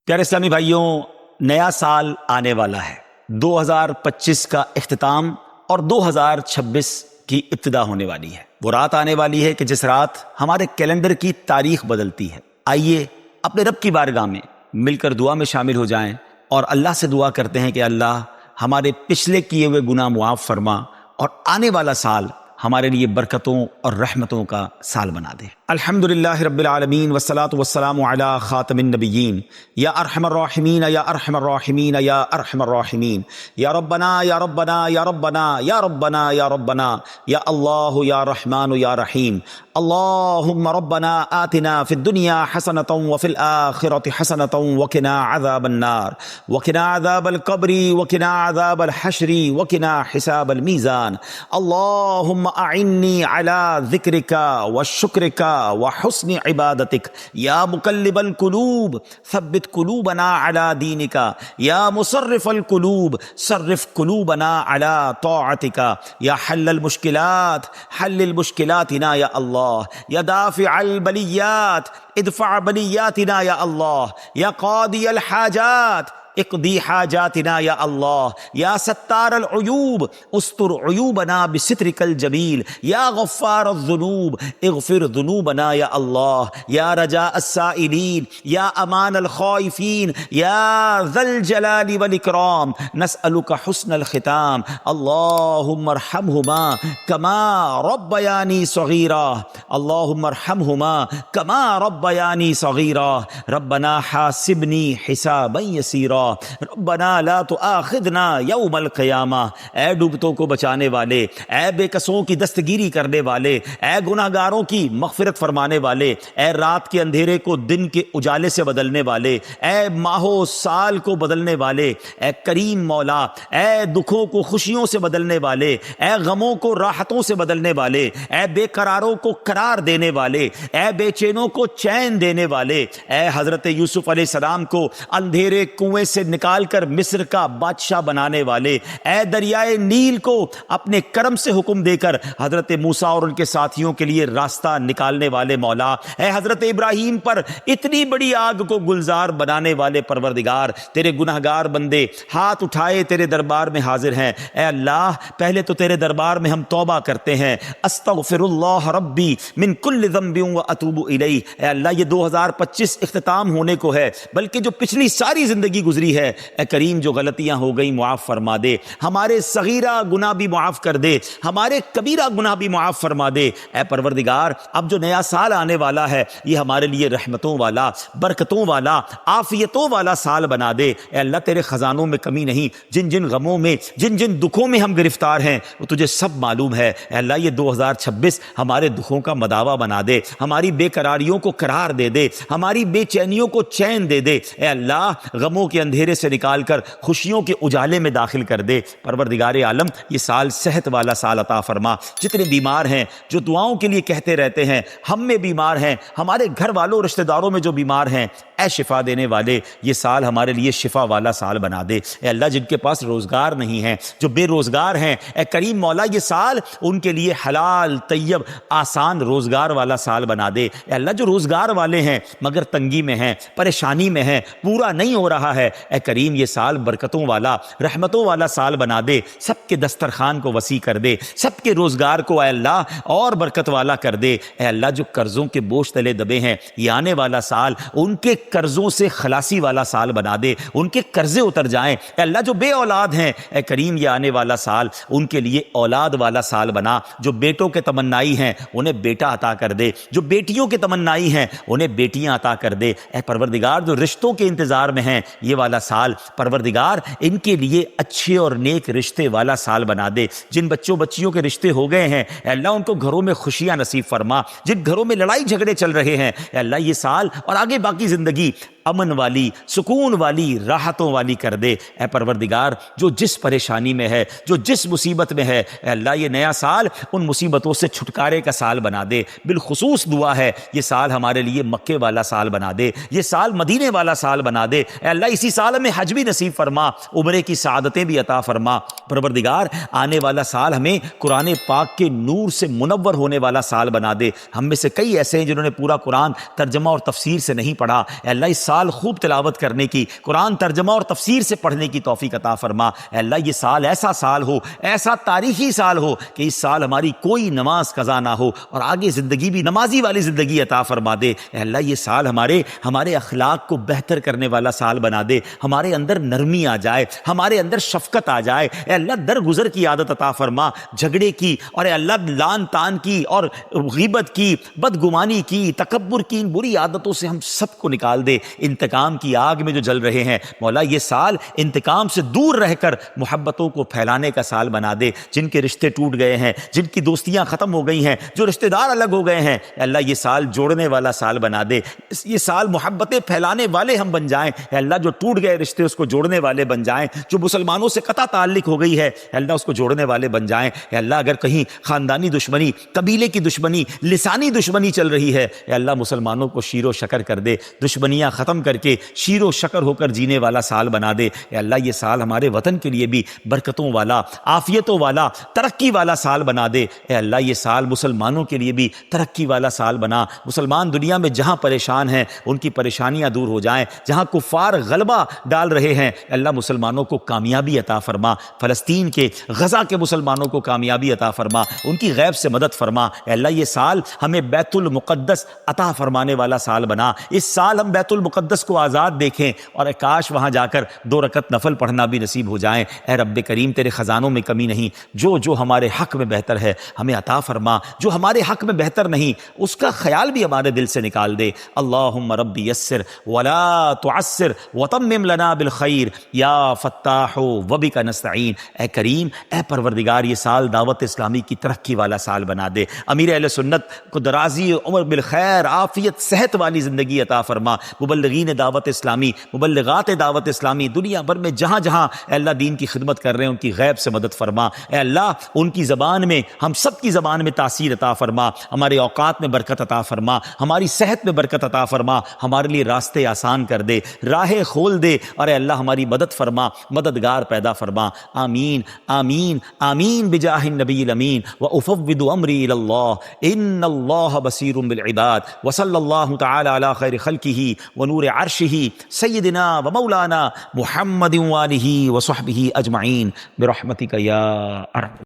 پیارے اسلامی بھائیوں، نیا سال آنے والا ہے۔ 2025 کا اختتام اور 2026 کی ابتدا ہونے والی ہے۔ وہ رات آنے والی ہے کہ جس رات ہمارے کیلنڈر کی تاریخ بدلتی ہے۔ آئیے اپنے رب کی بارگاہ میں مل کر دعا میں شامل ہو جائیں اور اللہ سے دعا کرتے ہیں کہ اللہ ہمارے پچھلے کیے ہوئے گناہ معاف فرما اور آنے والا سال ہمارے لیے برکتوں اور رحمتوں کا سال بنا دے۔ الحمدللہ رب العالمین والصلاة والسلام علی خاتم النبیین یا ارحم الراحمین یا ارحم الراحمین یا ارحم الراحمین یا ربنا یا ربنا یا ربنا یا ربنا یا ربنا یا اللہ یا رحمان یا رحیم۔ اللہم ربنا آتنا فی الدنیا حسنۃ وفی الآخرۃ حسنۃ وقنا عذاب النار وقنا عذاب القبر وقنا عذاب الحشر وقنا حساب المیزان۔ اللہم اعنی علی ذکرک وشکرک وحسن عبادتک یا مقلب القلوب ثبت قلوبنا علی دینک یا مصرف القلوب صرف قلوبنا علی طاعتک یا حل المشکلات حل المشکلاتنا یا اللہ یا دافع البلیات ادفع بلیاتنا یا اللہ یا قاضی الحاجات اقضی حاجاتنا یا اللہ یا ستار العیوب استر عیوبنا بسترک الجمیل یا غفار الذنوب اغفر ذنوبنا یا اللہ یا رجاء السائلین یا امان الخائفین یا ذا الجلال والاکرام نسألک حسن الختام۔ اللہم ارحمہما کما ربیانی صغیرا اللہم ارحمہما کما ربیانی صغیرا ربنا حاسبنی حسابا یسیرا ربنا لا تؤاخذنا یوم القیامہ۔ اے ڈوبتوں کو بچانے والے، اے بے کسوں کی دستگیری کرنے والے، اے گناہگاروں کی مغفرت فرمانے والے، اے رات کے اندھیرے کو دن کے اجالے سے بدلنے والے، اے ماہ و سال کو بدلنے والے، اے کریم مولا، اے دکھوں کو خوشیوں سے بدلنے والے، اے غموں کو راحتوں سے بدلنے والے، اے بے قراروں کو قرار دینے والے، اے بے چینوں کو چین دینے والے، اے حضرت یوسف علیہ السلام کو اندھیرے کنویں سے نکال کر مصر کا بادشاہ بنانے والے، اے دریائے نیل کو اپنے کرم سے حکم دے کر حضرت موسیٰ اور ان کے ساتھیوں کے لیے راستہ نکالنے والے مولا، اے حضرت ابراہیم پر اتنی بڑی آگ کو گلزار بنانے والے پروردگار، تیرے گناہگار بندے ہاتھ اٹھائے تیرے دربار میں حاضر ہیں۔ اے اللہ پہلے تو تیرے دربار میں ہم توبہ کرتے ہیں، استغفر اللہ ربی من کل ذنب واتوب الیہ۔ اے اللہ یہ 2025 اختتام ہونے کو ہے، بلکہ جو پچھلی ساری زندگی گزری ہے، اے کریم جو غلطیاں ہو گئی معاف فرما دے، ہمارے صغیرہ گناہ بھی معاف کر دے، ہمارے کبیرہ گناہ بھی معاف فرما دے۔ اے پروردگار اب جو نیا سال آنے والا ہے یہ ہمارے لیے رحمتوں والا، برکتوں والا، عافیتوں والا سال بنا دے۔ اے اللہ تیرے خزانوں میں کمی نہیں، جن جن غموں میں جن جن دکھوں میں ہم گرفتار ہیں وہ تجھے سب معلوم ہے۔ اے اللہ یہ 2026 ہمارے دکھوں کا مداوا بنا دے، ہماری بے قراریوں کو قرار دے دے، ہماری بے چینیوں کو چین دے دے۔ اے اللہ غموں کے اندھیرے سے نکال کر خوشیوں کے اجالے میں داخل کر دے۔ پروردگار عالم یہ سال صحت والا سال عطا فرما۔ جتنے بیمار ہیں جو دعاؤں کے لیے کہتے رہتے ہیں، ہم میں بیمار ہیں، ہمارے گھر والوں رشتہ داروں میں جو بیمار ہیں، اے شفا دینے والے یہ سال ہمارے لیے شفا والا سال بنا دے۔ اے اللہ جن کے پاس روزگار نہیں ہے، جو بے روزگار ہیں، اے کریم مولا یہ سال ان کے لیے حلال طیب آسان روزگار والا سال بنا دے۔ اے اللہ جو روزگار والے ہیں مگر تنگی میں ہیں، پریشانی میں ہیں، پورا نہیں ہو رہا ہے، اے کریم یہ سال برکتوں والا، رحمتوں والا سال بنا دے۔ سب کے دسترخوان کو وسیع کر دے، سب کے روزگار کو اے اللہ اور برکت والا کر دے۔ اے اللہ جو قرضوں کے بوجھ تلے دبے ہیں یہ آنے والا سال ان کے قرضوں سے خلاصی والا سال بنا دے، ان کے قرضے اتر جائیں۔ اے اللہ جو بے اولاد ہیں، اے کریم یہ آنے والا سال ان کے لیے اولاد والا سال بنا۔ جو بیٹوں کے تمنائی ہیں انہیں بیٹا عطا کر دے، جو بیٹیوں کے تمنائی ہیں انہیں بیٹیاں عطا کر دے۔ اے پروردگار جو رشتوں کے انتظار میں ہیں یہ والا سال پروردگار ان کے لیے اچھے اور نیک رشتے والا سال بنا دے۔ جن بچوں بچیوں کے رشتے ہو گئے ہیں اے اللہ ان کو گھروں میں خوشیاں نصیب فرما، جن گھروں میں لڑائی جھگڑے چل رہے ہیں اے اللہ یہ سال اور آگے باقی زندگی امن والی، سکون والی، راحتوں والی کر دے۔ اے پروردگار جو جس پریشانی میں ہے، جو جس مصیبت میں ہے اے اللہ یہ نیا سال ان مصیبتوں سے چھٹکارے کا سال بنا دے۔ بالخصوص دعا ہے یہ سال ہمارے لیے مکے والا سال بنا دے، یہ سال مدینے والا سال بنا دے۔ اے اللہ اسی سال ہمیں حج بھی نصیب فرما، عمرے کی سعادتیں بھی عطا فرما۔ پروردگار آنے والا سال ہمیں قرآن پاک کے نور سے منور ہونے والا سال بنا دے۔ ہم میں سے کئی ایسے ہیں جنہوں نے پورا قرآن ترجمہ اور تفسیر سے نہیں پڑھا، اے اللہ اس سال سال خوب تلاوت کرنے کی، قرآن ترجمہ اور تفسیر سے پڑھنے کی توفیق عطا فرما۔ اے اللہ یہ سال ایسا سال ہو، ایسا تاریخی سال ہو کہ اس سال ہماری کوئی نماز قضا نہ ہو اور آگے زندگی بھی نمازی والی زندگی عطا فرما دے۔ اے اللہ یہ سال ہمارے اخلاق کو بہتر کرنے والا سال بنا دے، ہمارے اندر نرمی آ جائے، ہمارے اندر شفقت آ جائے۔ اے اللہ درگزر کی عادت عطا فرما، جھگڑے کی اور اے اللہ لان تان کی اور غیبت کی، بدگمانی کی، تکبر کی، ان بری عادتوں سے ہم سب کو نکال دے۔ انتقام کی آگ میں جو جل رہے ہیں مولا یہ سال انتقام سے دور رہ کر محبتوں کو پھیلانے کا سال بنا دے۔ جن کے رشتے ٹوٹ گئے ہیں، جن کی دوستیاں ختم ہو گئی ہیں، جو رشتہ دار الگ ہو گئے ہیں، اے اللہ یہ سال جوڑنے والا سال بنا دے۔ یہ سال محبتیں پھیلانے والے ہم بن جائیں۔ اے اللہ جو ٹوٹ گئے رشتے اس کو جوڑنے والے بن جائیں، جو مسلمانوں سے قطع تعلق ہو گئی ہے اے اللہ اس کو جوڑنے والے بن جائیں۔ اے اللہ اگر کہیں خاندانی دشمنی، قبیلے کی دشمنی، لسانی دشمنی چل رہی ہے اے اللہ مسلمانوں کو شیر و شکر کر دے، دشمنیاں ختم کر کے شیر و شکر ہو کر جینے والا سال بنا دے۔ اے اللہ یہ سال ہمارے وطن کے لیے بھی برکتوں والا، عافیتوں والا، ترقی والا سال بنا دے۔ اے اللہ یہ سال مسلمانوں کے لیے بھی ترقی والا سال بنا۔ مسلمان دنیا میں جہاں پریشان ہیں ان کی پریشانیاں دور ہو جائیں، جہاں کفار غلبہ ڈال رہے ہیں اے اللہ مسلمانوں کو کامیابی عطا فرما، فلسطین کے، غزہ کے مسلمانوں کو کامیابی عطا فرما، ان کی غیب سے مدد فرما۔ اے اللہ یہ سال ہمیں بیت المقدس عطا فرمانے والا سال بنا۔ اس سال ہم بیت المقدس کو آزاد دیکھیں اور کاش وہاں جا کر 2 رکعت نفل پڑھنا بھی نصیب ہو جائیں۔ اے رب کریم تیرے خزانوں میں کمی نہیں، جو ہمارے حق میں بہتر ہے ہمیں عطا فرما، جو ہمارے حق میں بہتر نہیں اس کا خیال بھی ہمارے دل سے نکال دے۔ اللہم رب یسر ولا تعسر وتمم لنا بالخیر یا فتاح وبک نستعین۔ اے کریم، اے پروردگار یہ سال دعوت اسلامی کی ترقی والا سال بنا دے۔ امیر اہل سنت کو درازی عمر بالخیر، عافیت، صحت والی زندگی عطا فرما۔ مبلغین دعوت اسلامی، مبلغات دعوت اسلامی دنیا بھر میں جہاں جہاں اے اللہ دین کی خدمت کر رہے ہیں ان کی غیب سے مدد فرما۔ اے اللہ ان کی زبان میں، ہم سب کی زبان میں تاثیر عطا فرما، ہمارے اوقات میں برکت عطا فرما، ہماری صحت میں برکت عطا فرما، ہمارے لیے راستے آسان کر دے، راہیں کھول دے، اور اے اللہ ہماری مدد فرما، مددگار پیدا فرما۔ آمین آمین آمین بجاہ النبی الامین وافوض امری الی اللہ ان اللہ بصیر بالعباد وصلی اللہ تعالی علی خیر خلقہ ونور عرشہ سیدنا ومولانا محمد وآلہ وصحبہ اجمعین برحمتک یا ارحم